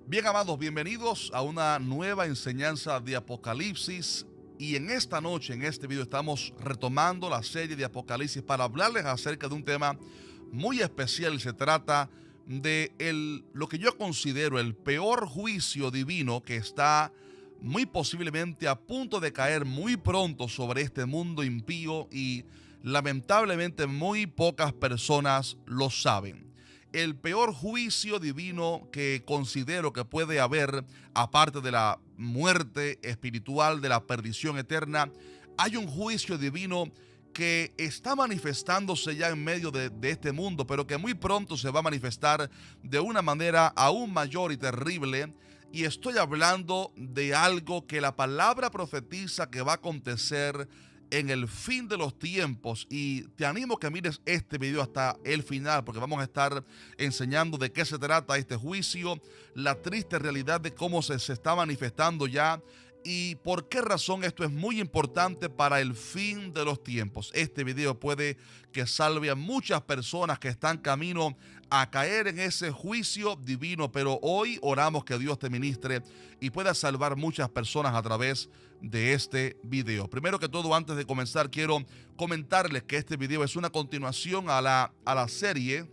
Bien, amados, bienvenidos a una nueva enseñanza de Apocalipsis. Y en esta noche, en este video, estamos retomando la serie de Apocalipsis para hablarles acerca de un tema muy especial. Se trata de lo que yo considero el peor juicio divino que está muy posiblemente a punto de caer muy pronto sobre este mundo impío, y lamentablemente muy pocas personas lo saben. El peor juicio divino que considero que puede haber, aparte de la muerte espiritual, de la perdición eterna, hay un juicio divino que está manifestándose ya en medio de este mundo, pero que muy pronto se va a manifestar de una manera aún mayor y terrible. Y estoy hablando de algo que la palabra profetiza que va a acontecer en el fin de los tiempos, y te animo a que mires este video hasta el final, porque vamos a estar enseñando de qué se trata este juicio, la triste realidad de cómo se está manifestando ya y por qué razón esto es muy importante para el fin de los tiempos. Este video puede que salve a muchas personas que están camino a caer en ese juicio divino, pero hoy oramos que Dios te ministre y pueda salvar muchas personas a través de este video. Primero que todo, antes de comenzar, quiero comentarles que este video es una continuación a la serie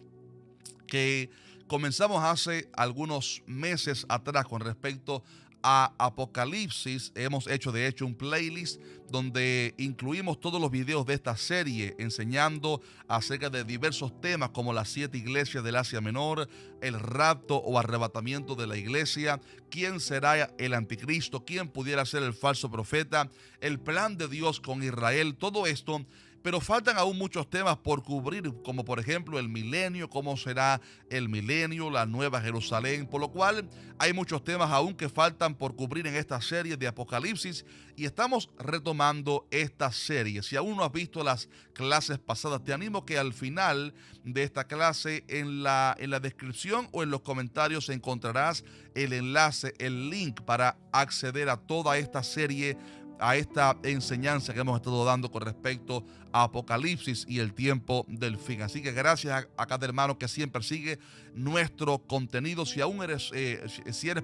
que comenzamos hace algunos meses atrás con respecto a Apocalipsis. Hemos hecho de hecho un playlist donde incluimos todos los videos de esta serie enseñando acerca de diversos temas como las 7 iglesias del Asia Menor, el rapto o arrebatamiento de la iglesia, quién será el anticristo, quién pudiera ser el falso profeta, el plan de Dios con Israel, todo esto. Pero faltan aún muchos temas por cubrir, como por ejemplo el milenio, cómo será el milenio, la nueva Jerusalén, por lo cual hay muchos temas aún que faltan por cubrir en esta serie de Apocalipsis, y estamos retomando esta serie. Si aún no has visto las clases pasadas, te animo que al final de esta clase en la descripción o en los comentarios encontrarás el enlace, el link para acceder a toda esta serie, a esta enseñanza que hemos estado dando con respecto a Apocalipsis y el tiempo del fin. Así que gracias a cada hermano que siempre sigue nuestro contenido. Si aún eres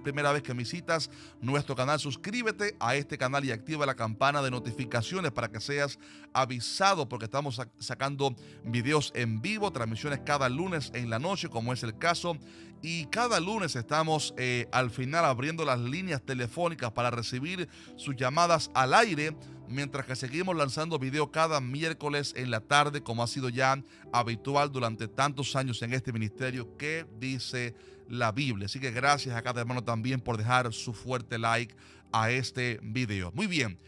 primera vez que visitas nuestro canal, suscríbete a este canal y activa la campana de notificaciones para que seas avisado, porque estamos sacando videos en vivo, transmisiones cada lunes en la noche, como es el caso. Y cada lunes estamos al final abriendo las líneas telefónicas para recibir sus llamadas al aire, mientras que seguimos lanzando videos cada miércoles en la tarde, como ha sido ya habitual durante tantos años en este ministerio que dice la Biblia. Así que gracias a cada hermano también por dejar su fuerte like a este video. Muy bien,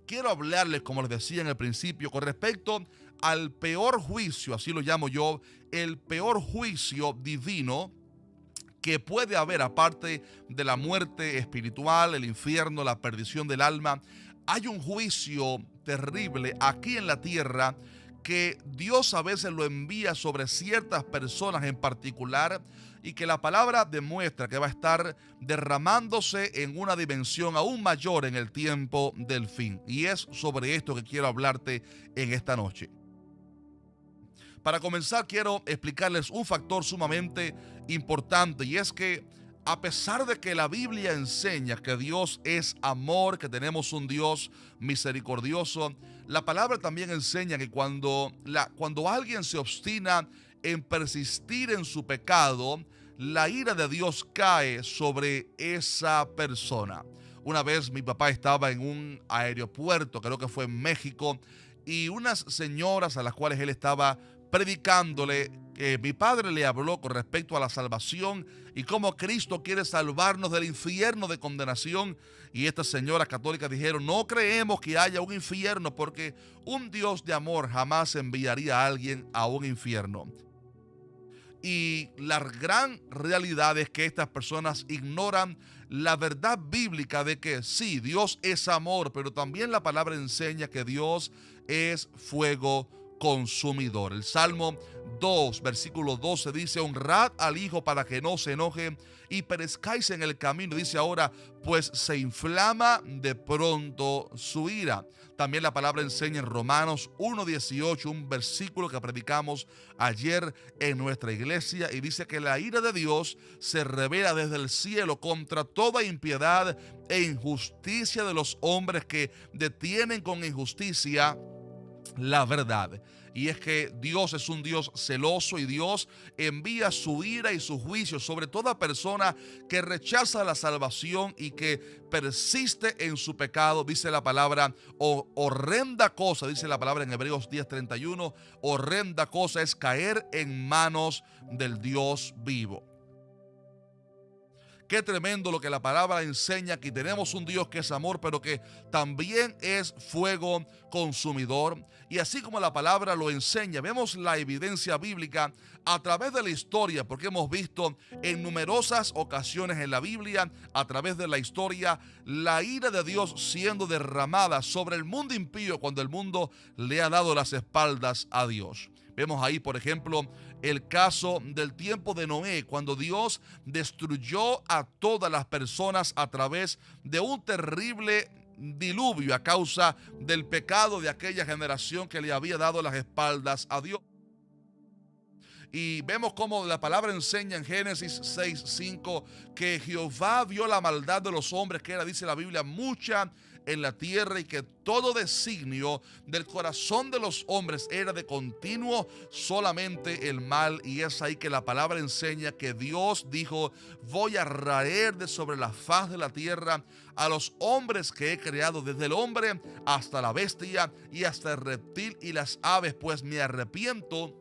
quiero hablarles, como les decía en el principio, con respecto al peor juicio, así lo llamo yo, el peor juicio divino que puede haber, aparte de la muerte espiritual, el infierno, la perdición del alma. Hay un juicio terrible aquí en la tierra que Dios a veces lo envía sobre ciertas personas en particular, y que la palabra demuestra que va a estar derramándose en una dimensión aún mayor en el tiempo del fin. Y es sobre esto que quiero hablarte en esta noche. Para comenzar, quiero explicarles un factor sumamente importante, y es que a pesar de que la Biblia enseña que Dios es amor, que tenemos un Dios misericordioso, la palabra también enseña que cuando alguien se obstina en persistir en su pecado, la ira de Dios cae sobre esa persona. Una vez mi papá estaba en un aeropuerto, creo que fue en México, y unas señoras a las cuales él estaba predicándole, mi padre le habló con respecto a la salvación y cómo Cristo quiere salvarnos del infierno de condenación. Y estas señoras católicas dijeron: no creemos que haya un infierno, porque un Dios de amor jamás enviaría a alguien a un infierno. Y la gran realidad es que estas personas ignoran la verdad bíblica de que sí, Dios es amor, pero también la palabra enseña que Dios es fuego consumidor. El Salmo 2, versículo 12 dice: honrad al hijo para que no se enoje y perezcáis en el camino. Dice ahora, pues se inflama de pronto su ira. También la palabra enseña en Romanos 1:18, un versículo que predicamos ayer en nuestra iglesia, y dice que la ira de Dios se revela desde el cielo contra toda impiedad e injusticia de los hombres que detienen con injusticia la verdad. Y es que Dios es un Dios celoso, y Dios envía su ira y su juicio sobre toda persona que rechaza la salvación y que persiste en su pecado. Dice la palabra, horrenda cosa, dice la palabra en Hebreos 10:31, horrenda cosa es caer en manos del Dios vivo. Qué tremendo lo que la palabra enseña. Aquí tenemos un Dios que es amor, pero que también es fuego consumidor. Y así como la palabra lo enseña, vemos la evidencia bíblica a través de la historia, porque hemos visto en numerosas ocasiones en la Biblia, a través de la historia, la ira de Dios siendo derramada sobre el mundo impío cuando el mundo le ha dado las espaldas a Dios. Vemos ahí, por ejemplo, el caso del tiempo de Noé, cuando Dios destruyó a todas las personas a través de un terrible diluvio a causa del pecado de aquella generación que le había dado las espaldas a Dios. Y vemos cómo la palabra enseña en Génesis 6:5 que Jehová vio la maldad de los hombres, que era, dice la Biblia, mucha en la tierra, y que todo designio del corazón de los hombres era de continuo solamente el mal. Y es ahí que la palabra enseña que Dios dijo: voy a raer de sobre la faz de la tierra a los hombres que he creado, desde el hombre hasta la bestia y hasta el reptil y las aves, pues me arrepiento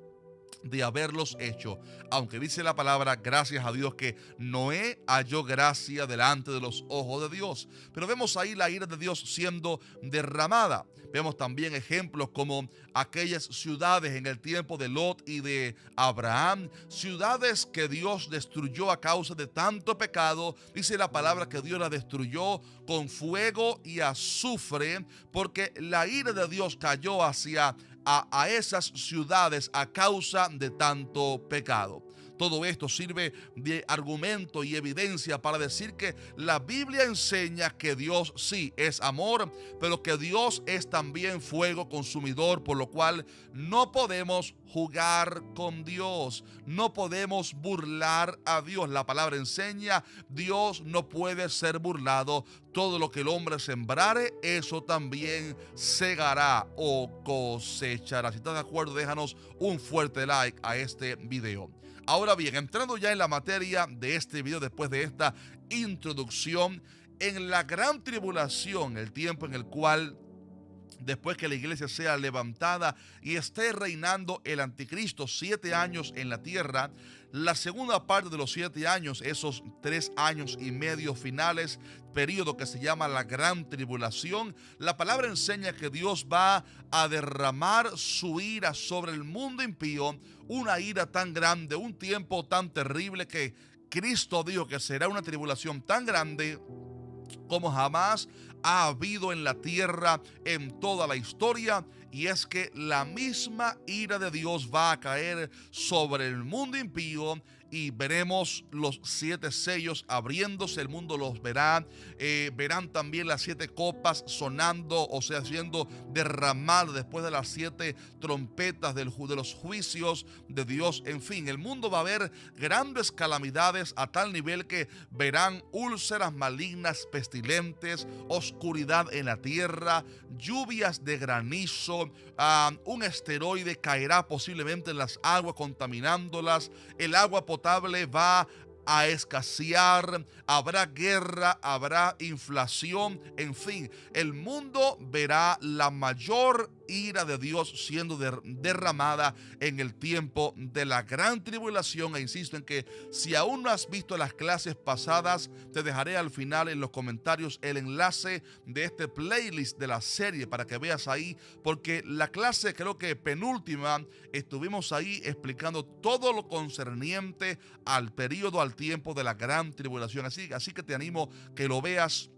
de haberlos hecho. Aunque dice la palabra, gracias a Dios, que Noé halló gracia delante de los ojos de Dios. Pero vemos ahí la ira de Dios siendo derramada. Vemos también ejemplos como aquellas ciudades en el tiempo de Lot y de Abraham, ciudades que Dios destruyó a causa de tanto pecado. Dice la palabra que Dios las destruyó con fuego y azufre, porque la ira de Dios cayó hacia a esas ciudades a causa de tanto pecado. Todo esto sirve de argumento y evidencia para decir que la Biblia enseña que Dios sí es amor, pero que Dios es también fuego consumidor, por lo cual no podemos jugar con Dios, no podemos burlar a Dios. La palabra enseña, Dios no puede ser burlado. Todo lo que el hombre sembrare, eso también segará o cosechará. Si estás de acuerdo, déjanos un fuerte like a este video. Ahora bien, entrando ya en la materia de este video, después de esta introducción, en la gran tribulación, el tiempo en el cual, después que la iglesia sea levantada y esté reinando el anticristo 7 años en la tierra, la segunda parte de los 7 años, esos 3 años y medio finales, periodo que se llama la gran tribulación, la palabra enseña que Dios va a derramar su ira sobre el mundo impío, una ira tan grande, un tiempo tan terrible, que Cristo dijo que será una tribulación tan grande como jamás ha habido en la tierra en toda la historia. Y es que la misma ira de Dios va a caer sobre el mundo impío, y veremos los 7 sellos abriéndose, el mundo los verá, verán también las 7 copas sonando, o sea, siendo derramadas después de las 7 trompetas de los juicios de Dios. En fin, el mundo va a ver grandes calamidades a tal nivel que verán úlceras malignas, pestilentes, oscuridad en la tierra, lluvias de granizo, un esteroide caerá posiblemente en las aguas contaminándolas, el agua potable va a escasear, habrá guerra, habrá inflación, en fin, el mundo verá la mayor ira de Dios siendo derramada en el tiempo de la gran tribulación. E insisto en que si aún no has visto las clases pasadas, te dejaré al final en los comentarios el enlace de este playlist de la serie para que veas ahí, porque la clase, creo que penúltima, estuvimos ahí explicando todo lo concerniente al periodo, al tiempo de la gran tribulación. Así que te animo que lo veas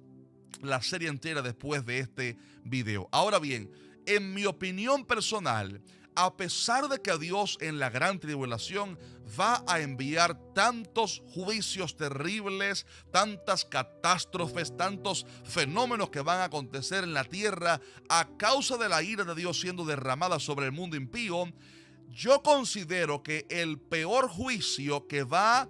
la serie entera después de este video. Ahora bien, en mi opinión personal, a pesar de que Dios en la gran tribulación va a enviar tantos juicios terribles, tantas catástrofes, tantos fenómenos que van a acontecer en la tierra a causa de la ira de Dios siendo derramada sobre el mundo impío, yo considero que el peor juicio que va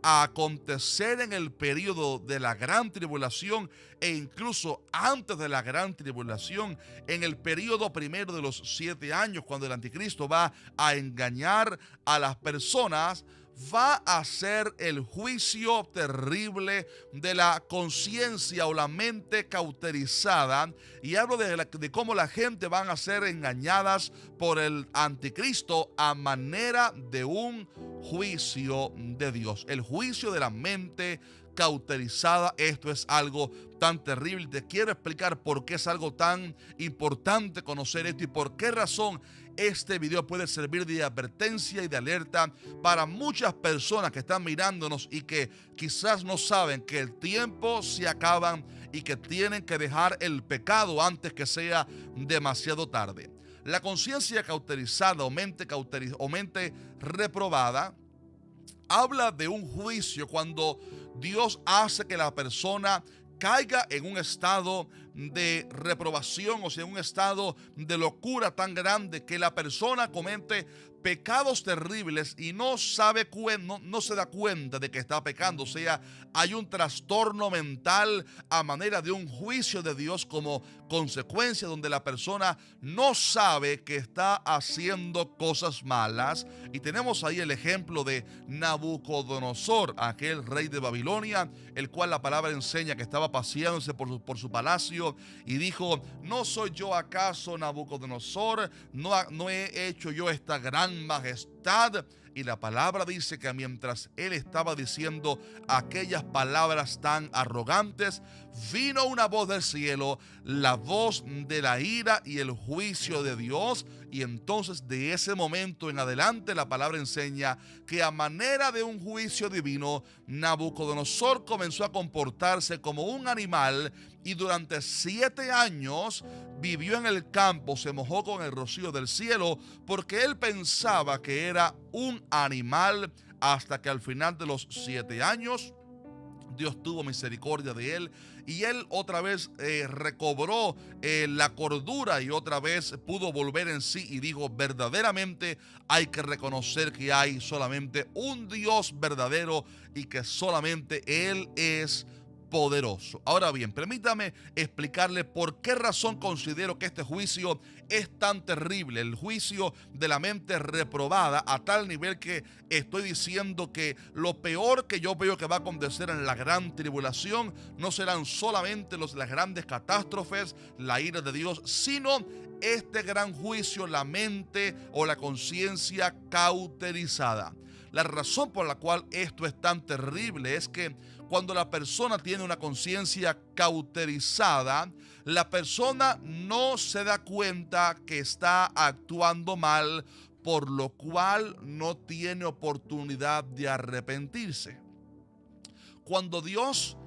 a acontecer en el periodo de la gran tribulación e incluso antes de la gran tribulación, en el periodo primero de los 7 años, cuando el anticristo va a engañar a las personas, va a ser el juicio terrible de la conciencia o la mente cauterizada. Y hablo de cómo la gente van a ser engañadas por el anticristo a manera de un juicio de Dios. El juicio de la mente cauterizada. Esto es algo tan terrible. Te quiero explicar por qué es algo tan importante conocer esto y por qué razón este video puede servir de advertencia y de alerta para muchas personas que están mirándonos y que quizás no saben que el tiempo se acaba y que tienen que dejar el pecado antes que sea demasiado tarde. La conciencia cauterizada o mente reprobada habla de un juicio cuando Dios hace que la persona caiga en un estado de reprobación, o sea, en un estado de locura tan grande que la persona comete pecados terribles y no se da cuenta de que está pecando. O sea, hay un trastorno mental a manera de un juicio de Dios como consecuencia, donde la persona no sabe que está haciendo cosas malas. Y tenemos ahí el ejemplo de Nabucodonosor, aquel rey de Babilonia, el cual la palabra enseña que estaba paseándose por su palacio y dijo: ¿no soy yo acaso Nabucodonosor? ¿No he hecho yo esta gran majestad? Y la palabra dice que mientras él estaba diciendo aquellas palabras tan arrogantes, vino una voz del cielo, la voz de la ira y el juicio de Dios. Y entonces de ese momento en adelante la palabra enseña que a manera de un juicio divino, Nabucodonosor comenzó a comportarse como un animal y durante 7 años vivió en el campo, se mojó con el rocío del cielo porque él pensaba que era un animal, hasta que al final de los 7 años Dios tuvo misericordia de él y él otra vez recobró la cordura y otra vez pudo volver en sí y dijo: verdaderamente hay que reconocer que hay solamente un Dios verdadero y que solamente Él es poderoso. Ahora bien, permítame explicarle por qué razón considero que este juicio es tan terrible, el juicio de la mente reprobada, a tal nivel que estoy diciendo que lo peor que yo veo que va a acontecer en la gran tribulación no serán solamente las grandes catástrofes, la ira de Dios, sino este gran juicio, la mente o la conciencia cauterizada. La razón por la cual esto es tan terrible es que cuando la persona tiene una conciencia cauterizada, la persona no se da cuenta que está actuando mal, por lo cual no tiene oportunidad de arrepentirse. Cuando Dios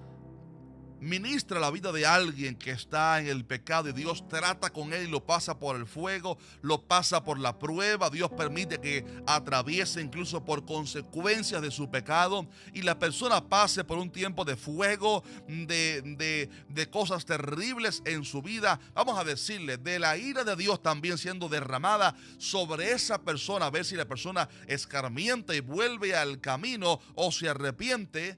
ministra la vida de alguien que está en el pecado y Dios trata con él y lo pasa por el fuego, lo pasa por la prueba, Dios permite que atraviese incluso por consecuencias de su pecado y la persona pase por un tiempo de fuego, de cosas terribles en su vida, vamos a decirle, de la ira de Dios también siendo derramada sobre esa persona, a ver si la persona escarmienta y vuelve al camino o se arrepiente.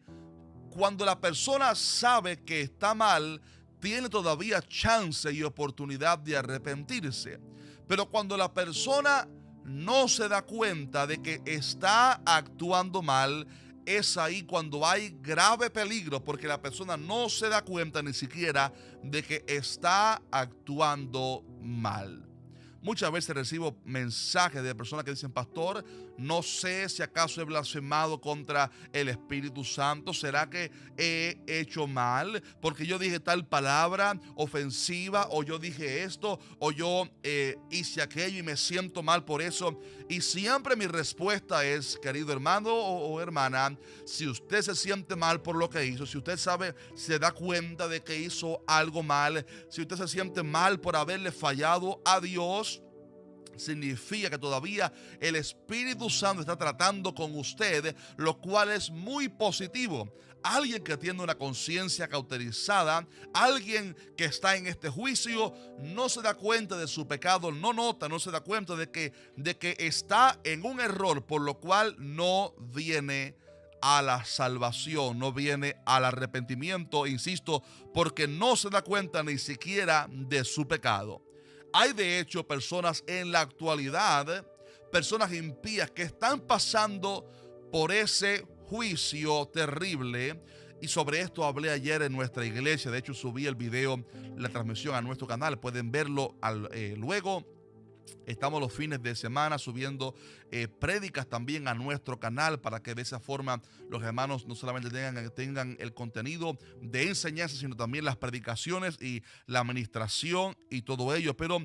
Cuando la persona sabe que está mal, tiene todavía chance y oportunidad de arrepentirse. Pero cuando la persona no se da cuenta de que está actuando mal, es ahí cuando hay grave peligro, porque la persona no se da cuenta ni siquiera de que está actuando mal. Muchas veces recibo mensajes de personas que dicen: pastor, no sé si acaso he blasfemado contra el Espíritu Santo. ¿Será que he hecho mal? Porque yo dije tal palabra ofensiva, o yo dije esto, o yo hice aquello y me siento mal por eso. Y siempre mi respuesta es: querido hermano o hermana, si usted se siente mal por lo que hizo, si usted sabe, se da cuenta de que hizo algo mal, si usted se siente mal por haberle fallado a Dios, significa que todavía el Espíritu Santo está tratando con usted, lo cual es muy positivo. Alguien que tiene una conciencia cauterizada, alguien que está en este juicio, no se da cuenta de su pecado, no se da cuenta de que está en un error, por lo cual no viene a la salvación, no viene al arrepentimiento, insisto, porque no se da cuenta ni siquiera de su pecado. Hay de hecho personas en la actualidad, personas impías que están pasando por ese juicio terrible, y sobre esto hablé ayer en nuestra iglesia. De hecho, subí el video, la transmisión a nuestro canal, pueden verlo luego. Estamos los fines de semana subiendo prédicas también a nuestro canal, para que de esa forma los hermanos no solamente tengan el contenido de enseñanza, sino también las predicaciones y la administración y todo ello. Pero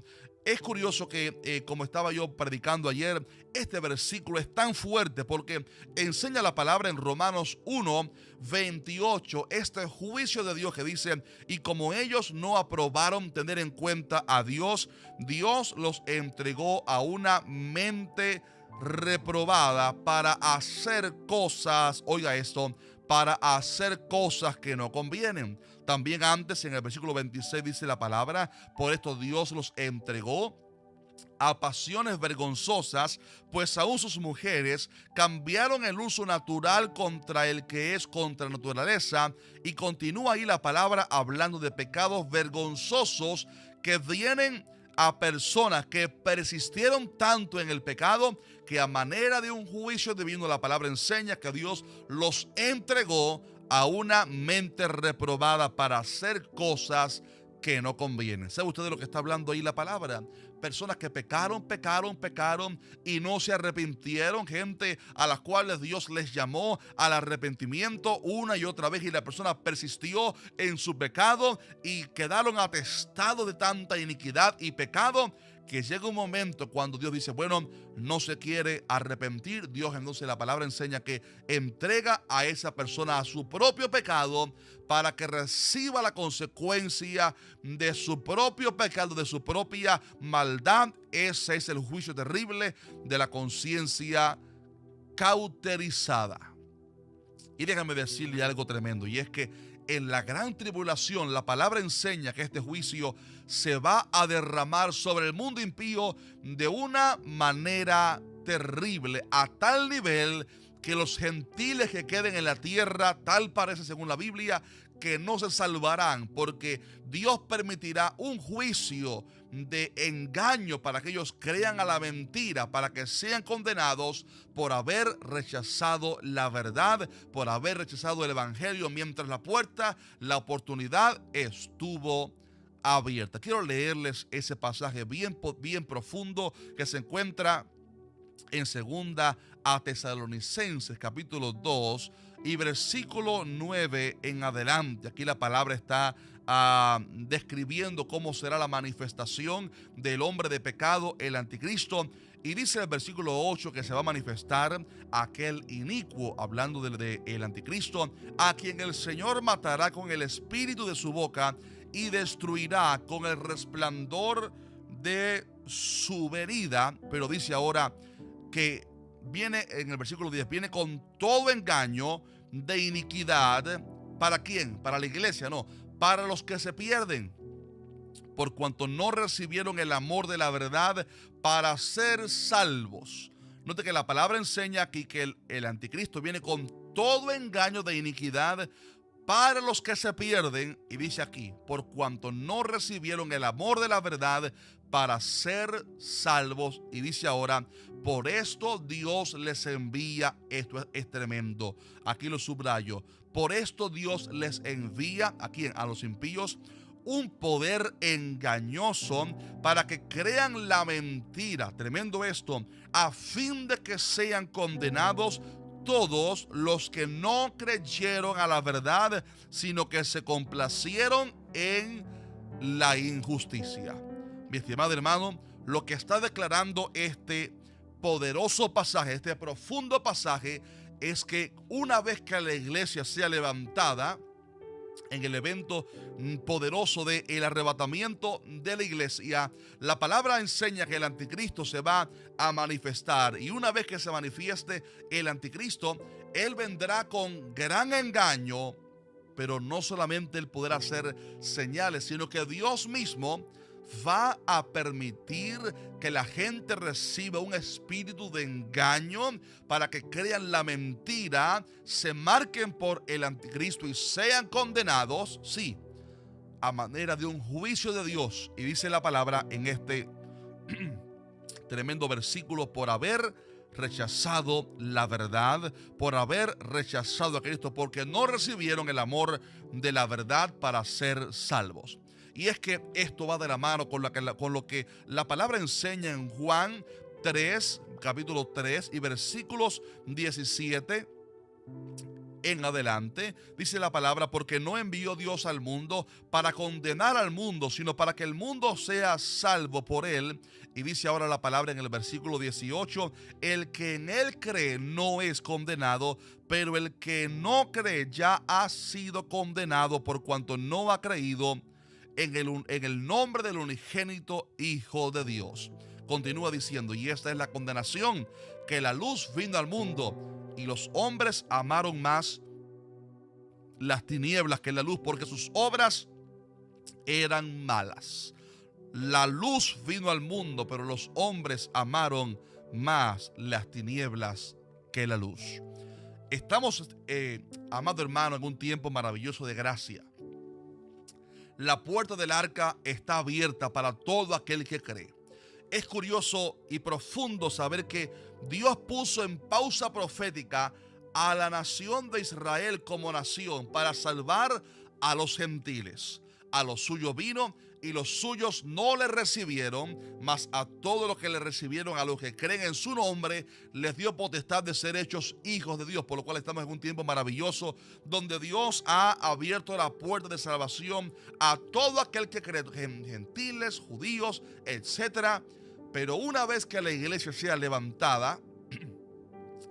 es curioso que, como estaba yo predicando ayer, este versículo es tan fuerte porque enseña la palabra en Romanos 1:28, este juicio de Dios que dice: y como ellos no aprobaron tener en cuenta a Dios, Dios los entregó a una mente reprobada para hacer cosas, oiga esto, para hacer cosas que no convienen. También antes, en el versículo 26, dice la palabra: por esto Dios los entregó a pasiones vergonzosas, pues aún sus mujeres cambiaron el uso natural contra el que es contra naturaleza. Y continúa ahí la palabra hablando de pecados vergonzosos que vienen a personas que persistieron tanto en el pecado que, a manera de un juicio divino, la palabra enseña que Dios los entregó a una mente reprobada para hacer cosas que no convienen. ¿Sabe usted de lo que está hablando ahí la palabra? Personas que pecaron y no se arrepintieron, gente a las cuales Dios les llamó al arrepentimiento una y otra vez, y la persona persistió en su pecado y quedaron atestados de tanta iniquidad y pecado, que llega un momento cuando Dios dice: bueno, no se quiere arrepentir. Dios, entonces, la palabra enseña que entrega a esa persona a su propio pecado para que reciba la consecuencia de su propio pecado, de su propia maldad. Ese es el juicio terrible de la conciencia cauterizada. Y déjame decirle algo tremendo, y es que en la gran tribulación, la palabra enseña que este juicio se va a derramar sobre el mundo impío de una manera terrible, a tal nivel que los gentiles que queden en la tierra, tal parece según la Biblia, que no se salvarán, porque Dios permitirá un juicio de engaño para que ellos crean a la mentira, para que sean condenados por haber rechazado la verdad, por haber rechazado el evangelio, mientras la puerta, la oportunidad estuvo abierta. Quiero leerles ese pasaje bien profundo que se encuentra en segunda a Tesalonicenses capítulo 2 y versículo 9 en adelante. Aquí la palabra está describiendo cómo será la manifestación del hombre de pecado, el anticristo. Y dice el versículo 8 que se va a manifestar aquel inicuo, hablando del anticristo, a quien el Señor matará con el espíritu de su boca y destruirá con el resplandor de su venida. Pero dice ahora que viene en el versículo 10, viene con todo engaño de iniquidad. ¿Para quién? Para la iglesia, no, para los que se pierden, por cuanto no recibieron el amor de la verdad para ser salvos. Note que la palabra enseña aquí que el anticristo viene con todo engaño de iniquidad para los que se pierden, y dice aquí: por cuanto no recibieron el amor de la verdad para ser salvos. Y dice ahora: por esto Dios les envía. Esto es tremendo, aquí lo subrayo: por esto Dios les envía aquí a los impíos un poder engañoso para que crean la mentira. Tremendo esto, a fin de que sean condenados todos los que no creyeron a la verdad, sino que se complacieron en la injusticia. Mi estimado hermano, lo que está declarando este poderoso pasaje, este profundo pasaje, es que una vez que la iglesia sea levantada, en el evento poderoso del arrebatamiento de la iglesia, la palabra enseña que el anticristo se va a manifestar, y una vez que se manifieste el anticristo, él vendrá con gran engaño, pero no solamente él podrá hacer señales, sino que Dios mismo va a permitir que la gente reciba un espíritu de engaño para que crean la mentira, se marquen por el anticristo y sean condenados, sí, a manera de un juicio de Dios. Y dice la palabra en este tremendo versículo: por haber rechazado la verdad, por haber rechazado a Cristo, porque no recibieron el amor de la verdad para ser salvos. Y es que esto va de la mano con lo que la palabra enseña en Juan 3, capítulo 3 y versículos 17 en adelante. Dice la palabra: porque no envió Dios al mundo para condenar al mundo, sino para que el mundo sea salvo por él. Y dice ahora la palabra en el versículo 18: el que en él cree no es condenado, pero el que no cree ya ha sido condenado por cuanto no ha creído en el nombre del unigénito Hijo de Dios. Continúa diciendo: y esta es la condenación, que la luz vino al mundo, y los hombres amaron más las tinieblas que la luz, porque sus obras eran malas. La luz vino al mundo, pero los hombres amaron más las tinieblas que la luz. Estamos, amado hermano, en un tiempo maravilloso de gracia. La puerta del arca está abierta para todo aquel que cree. Es curioso y profundo saber que Dios puso en pausa profética a la nación de Israel como nación para salvar a los gentiles. A los suyos vino y los suyos no le recibieron, mas a todos los que le recibieron, a los que creen en su nombre, les dio potestad de ser hechos hijos de Dios. Por lo cual estamos en un tiempo maravilloso donde Dios ha abierto la puerta de salvación a todo aquel que cree, gentiles, judíos, etcétera. Pero una vez que la iglesia sea levantada,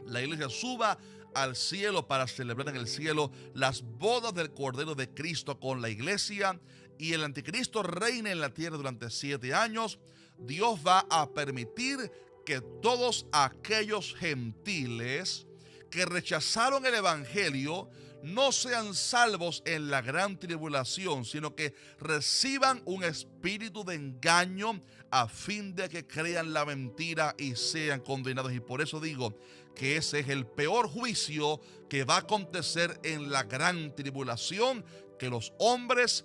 la iglesia suba al cielo para celebrar en el cielo las bodas del Cordero de Cristo con la iglesia, y el anticristo reine en la tierra durante 7 años, Dios va a permitir que todos aquellos gentiles que rechazaron el evangelio no sean salvos en la gran tribulación, sino que reciban un espíritu de engaño a fin de que crean la mentira y sean condenados. Y por eso digo que ese es el peor juicio que va a acontecer en la gran tribulación, que los hombres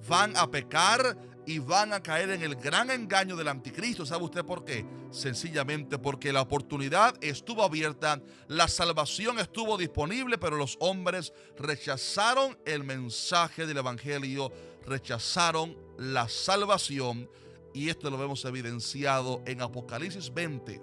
van a pecar y van a caer en el gran engaño del anticristo. ¿Sabe usted por qué? Sencillamente porque la oportunidad estuvo abierta, la salvación estuvo disponible, pero los hombres rechazaron el mensaje del evangelio, rechazaron la salvación, y esto lo vemos evidenciado en Apocalipsis 20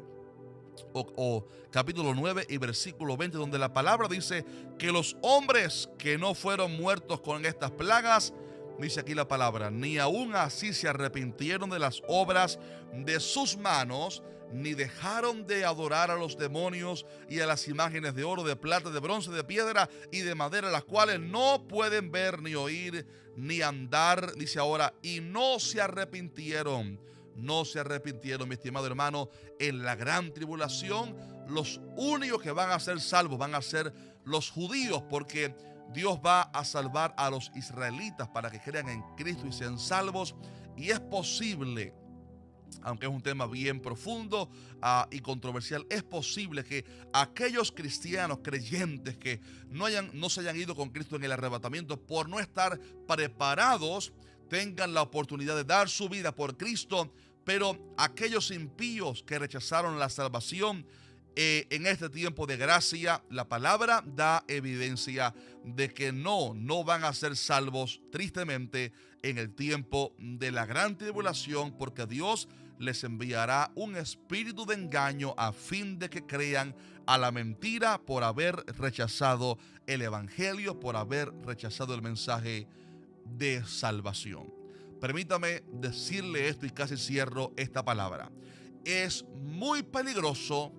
o capítulo 9 y versículo 20, donde la palabra dice que los hombres que no fueron muertos con estas plagas, dice aquí la palabra, ni aún así se arrepintieron de las obras de sus manos, ni dejaron de adorar a los demonios y a las imágenes de oro, de plata, de bronce, de piedra y de madera, las cuales no pueden ver, ni oír, ni andar, dice ahora, y no se arrepintieron. No se arrepintieron, mi estimado hermano. En la gran tribulación, los únicos que van a ser salvos van a ser los judíos, porque Dios va a salvar a los israelitas para que crean en Cristo y sean salvos. Y es posible, aunque es un tema bien profundo y controversial, es posible que aquellos cristianos creyentes que no se hayan ido con Cristo en el arrebatamiento, por no estar preparados, tengan la oportunidad de dar su vida por Cristo. Pero aquellos impíos que rechazaron la salvación, en este tiempo de gracia, la palabra da evidencia de que no van a ser salvos, tristemente, en el tiempo de la gran tribulación, porque Dios les enviará un espíritu de engaño a fin de que crean a la mentira por haber rechazado el evangelio, por haber rechazado el mensaje de salvación. Permítame decirle esto y casi cierro esta palabra. Es muy peligroso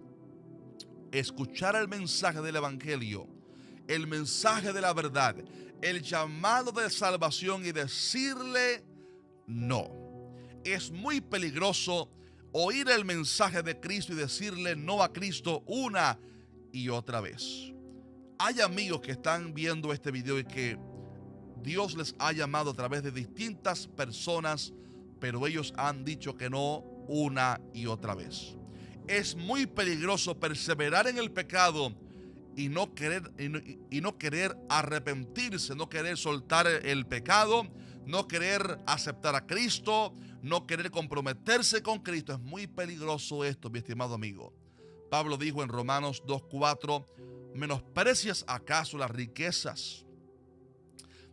escuchar el mensaje del evangelio el mensaje de la verdad, el llamado de salvación y decirle no. Es muy peligroso oír el mensaje de Cristo y decirle no a Cristo una y otra vez. Hay amigos que están viendo este video y que Dios les ha llamado a través de distintas personas, pero ellos han dicho que no una y otra vez. Es muy peligroso perseverar en el pecado y no querer arrepentirse, no querer soltar el pecado, no querer aceptar a Cristo, no querer comprometerse con Cristo. Es muy peligroso esto, mi estimado amigo. Pablo dijo en Romanos 2:4, ¿menosprecias acaso las riquezas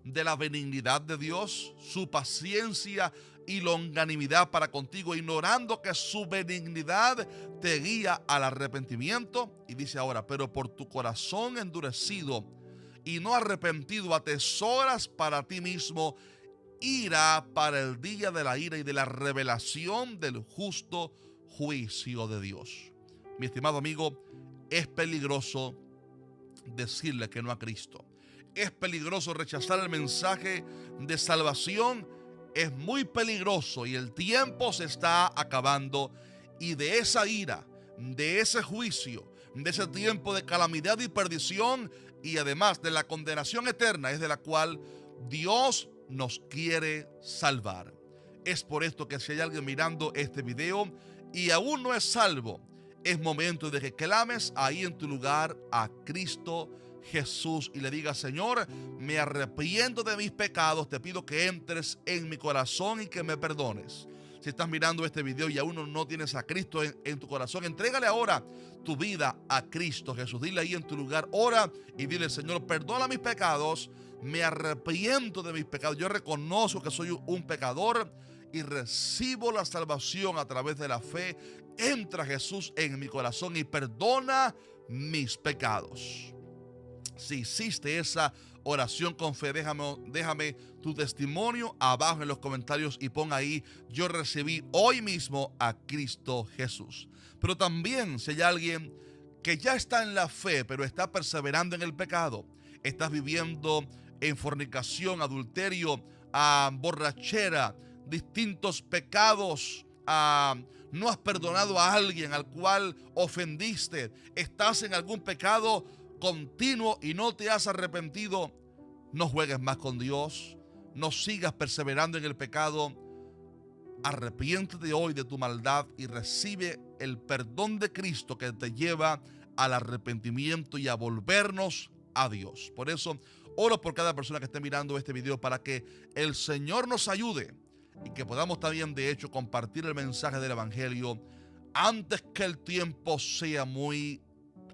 de la benignidad de Dios, su paciencia y longanimidad para contigo, ignorando que su benignidad te guía al arrepentimiento? Y dice ahora, pero por tu corazón endurecido y no arrepentido atesoras para ti mismo ira para el día de la ira y de la revelación del justo juicio de Dios. Mi estimado amigo, es peligroso decirle que no a Cristo. Es peligroso rechazar el mensaje de salvación. Es muy peligroso y el tiempo se está acabando. Y de esa ira, de ese juicio, de ese tiempo de calamidad y perdición y además de la condenación eterna es de la cual Dios nos quiere salvar. Es por esto que si hay alguien mirando este video y aún no es salvo, es momento de que clames ahí en tu lugar a Cristo Jesús y le digas: Señor, me arrepiento de mis pecados, te pido que entres en mi corazón y que me perdones. Si estás mirando este video y aún no tienes a Cristo en tu corazón, entrégale ahora tu vida a Cristo Jesús. Dile ahí en tu lugar, ora y dile: Señor, perdona mis pecados, me arrepiento de mis pecados, yo reconozco que soy un pecador y recibo la salvación a través de la fe. Entra Jesús en mi corazón y perdona mis pecados. Si hiciste esa oración con fe, déjame tu testimonio abajo en los comentarios y pon ahí: yo recibí hoy mismo a Cristo Jesús. Pero también si hay alguien que ya está en la fe pero está perseverando en el pecado, estás viviendo en fornicación, adulterio, borrachera, distintos pecados, no has perdonado a alguien al cual ofendiste, estás en algún pecado continuo y no te has arrepentido, no juegues más con Dios, no sigas perseverando en el pecado. Arrepiéntete hoy de tu maldad y recibe el perdón de Cristo que te lleva al arrepentimiento y a volvernos a Dios. Por eso oro por cada persona que esté mirando este video para que el Señor nos ayude y que podamos también de hecho compartir el mensaje del Evangelio antes que el tiempo sea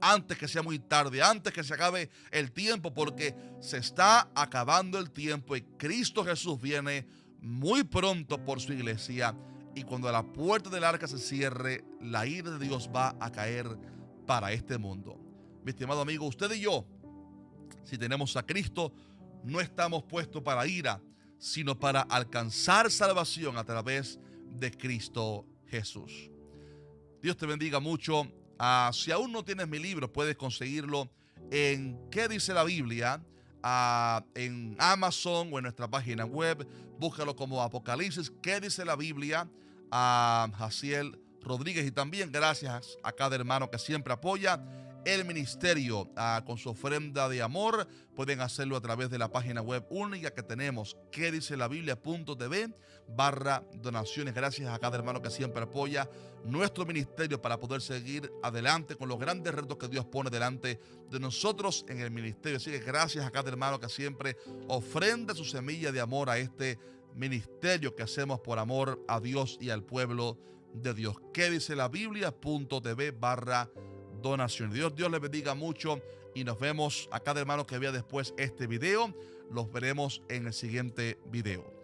antes que sea muy tarde, antes que se acabe el tiempo, porque se está acabando el tiempo y Cristo Jesús viene muy pronto por su iglesia, y cuando la puerta del arca se cierre, la ira de Dios va a caer para este mundo. Mi estimado amigo, usted y yo, si tenemos a Cristo, no estamos puestos para ira, sino para alcanzar salvación a través de Cristo Jesús. Dios te bendiga mucho. Si aún no tienes mi libro, puedes conseguirlo en ¿Qué dice la Biblia? En Amazon o en nuestra página web. Búscalo como Apocalipsis, ¿Qué dice la Biblia? Jaciel Rodríguez. Y también gracias a cada hermano que siempre apoya el ministerio con su ofrenda de amor. Pueden hacerlo a través de la página web única que tenemos, que dice la biblia.tv/donaciones. Gracias a cada hermano que siempre apoya nuestro ministerio para poder seguir adelante con los grandes retos que Dios pone delante de nosotros en el ministerio. Así que gracias a cada hermano que siempre ofrenda su semilla de amor a este ministerio que hacemos por amor a Dios y al pueblo de Dios. Que dice la biblia.tv/donaciones. Dios les bendiga mucho y nos vemos a cada hermano que vea después este video. Los veremos en el siguiente video.